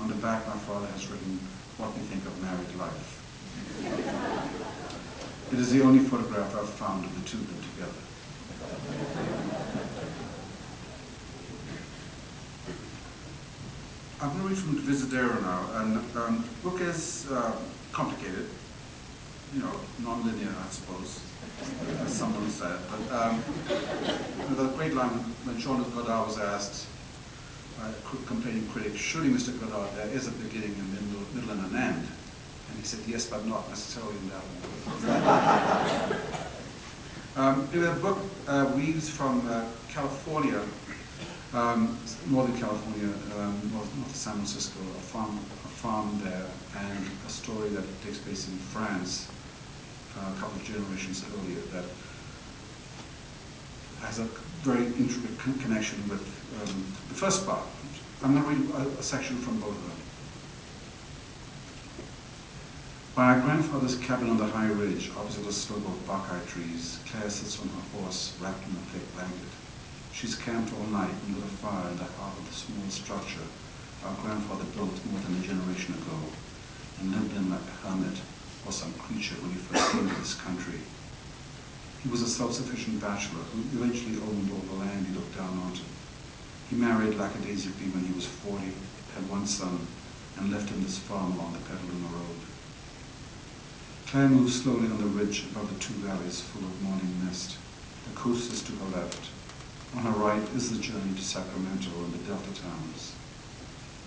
On the back, my father has written, "What we think of married life." It is the only photograph I've found of the two of them together. I'm going to read from Divisadero now, and the book is complicated, you know, non-linear, I suppose, as someone said. But the great line when Jean Godard was asked by a complaining critic, "Surely, Mr. Godard, there is a beginning, a middle and an end?" And he said, "Yes, but not necessarily in that one." The book weaves from California, Northern California, north of San Francisco, a farm there, and a story that takes place in France a couple of generations earlier that has a very intricate connection with the first part. I'm going to read a section from both of them. By our grandfather's cabin on the high ridge, opposite a slope of buckeye trees, Claire sits on her horse, wrapped in a thick blanket. She's camped all night under the fire in the heart of the small structure our grandfather built more than a generation ago, and lived in like a hermit or some creature when he first came to this country. He was a self-sufficient bachelor who eventually owned all the land he looked down onto. He married lackadaisically when he was 40, had one son, and left him this farm along the Petaluma Road. Claire moved slowly on the ridge above the two valleys full of morning mist. The coast is to her left. On her right is the journey to Sacramento and the Delta towns.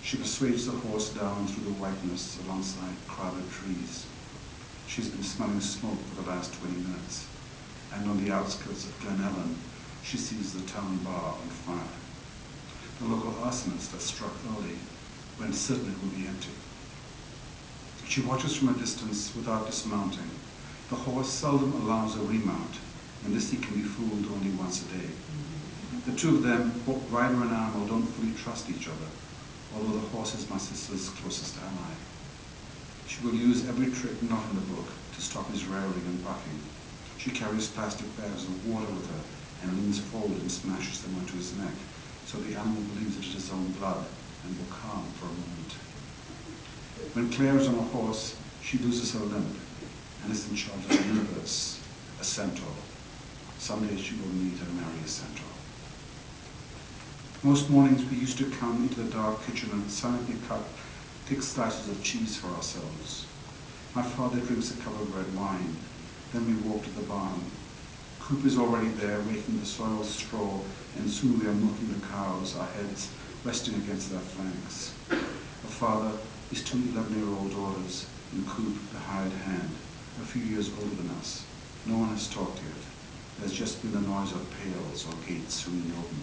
She persuades the horse down through the whiteness alongside crowded trees. She's been smelling smoke for the last 20 minutes, and on the outskirts of Glen Ellen, she sees the town bar on fire. The local arsonist that struck early when certain it will be empty. She watches from a distance without dismounting. The horse seldom allows a remount, and this he can be fooled only once a day. The two of them, both rider and animal, don't fully trust each other, although the horse is my sister's closest ally. She will use every trick not in the book to stop his rearing and bucking. She carries plastic bags of water with her and leans forward and smashes them onto his neck, so the animal believes it is his own blood and will calm for a moment. When Claire is on a horse, she loses her limb and is in charge of the universe, a centaur. Someday she will meet and marry a centaur. Most mornings we used to come into the dark kitchen and silently cut thick slices of cheese for ourselves. My father drinks a cup of red wine. Then we walk to the barn. Coop is already there, raking the soiled straw, and soon we are milking the cows, our heads resting against their flanks. The father, his two 11-year-old daughters, and Coop, the hired hand, a few years older than us. No one has talked yet. There's just been the noise of pails or gates swinging open.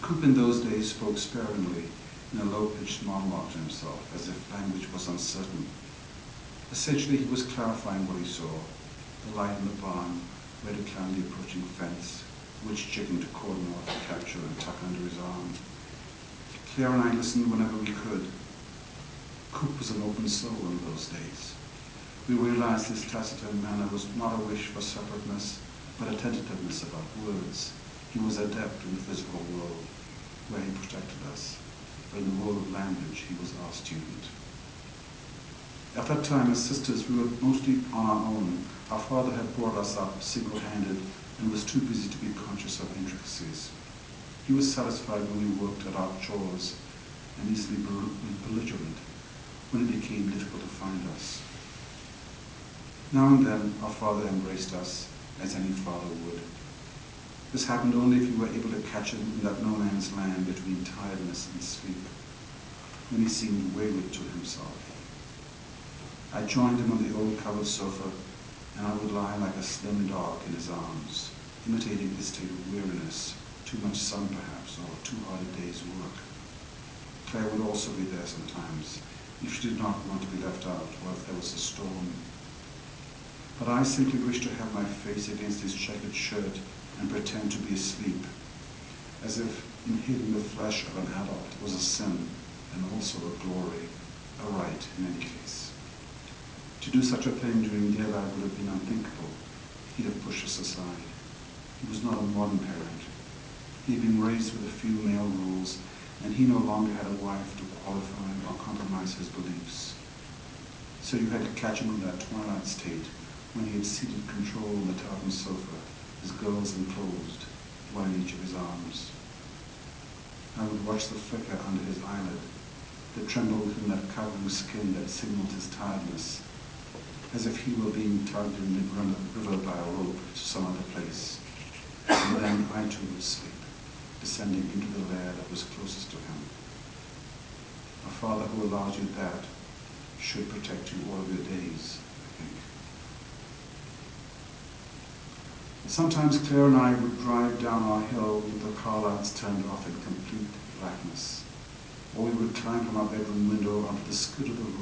Coop in those days spoke sparingly, in a low-pitched monologue to himself, as if language was uncertain. Essentially, he was clarifying what he saw: the light in the barn, red to climb the approaching fence, which chicken to cordon off, capture, and tuck under his arm. Claire and I listened whenever we could. Coop was an open soul in those days. We realized his taciturn manner was not a wish for separateness, but a tentativeness about words. He was adept in the physical world, where he protected us, but in the world of language, he was our student. At that time, as sisters, we were mostly on our own. Our father had brought us up single-handed and was too busy to be conscious of intricacies. He was satisfied when we worked at our chores and easily belligerent when it became difficult to find us. Now and then, our father embraced us, as any father would. This happened only if you were able to catch him in that no-man's land between tiredness and sleep, when he seemed wayward to himself. I joined him on the old covered sofa, and I would lie like a slim dog in his arms, imitating his state of weariness, too much sun perhaps, or too hard a day's work. Claire would also be there sometimes, if she did not want to be left out, or if there was a storm. But I simply wished to have my face against his checkered shirt and pretend to be asleep, as if inhaling the flesh of an adult was a sin and also a glory, a right in any case. To do such a thing during daylight would have been unthinkable. He'd have pushed us aside. He was not a modern parent. He had been raised with a few male rules and he no longer had a wife to qualify or compromise his beliefs. So you had to catch him in that twilight state when he had ceded control on the tartan sofa, his girls enclosed, one in each of his arms. I would watch the flicker under his eyelid, the tremble within that covering skin that signaled his tiredness, as if he were being tugged in mid-river by a rope to some other place. And then I too would sleep, descending into the lair that was closest to him. A father who allows you that should protect you all of your days, I think. Sometimes Claire and I would drive down our hill with the car lights turned off in complete blackness, or we would climb from our bedroom window onto the skid of the roof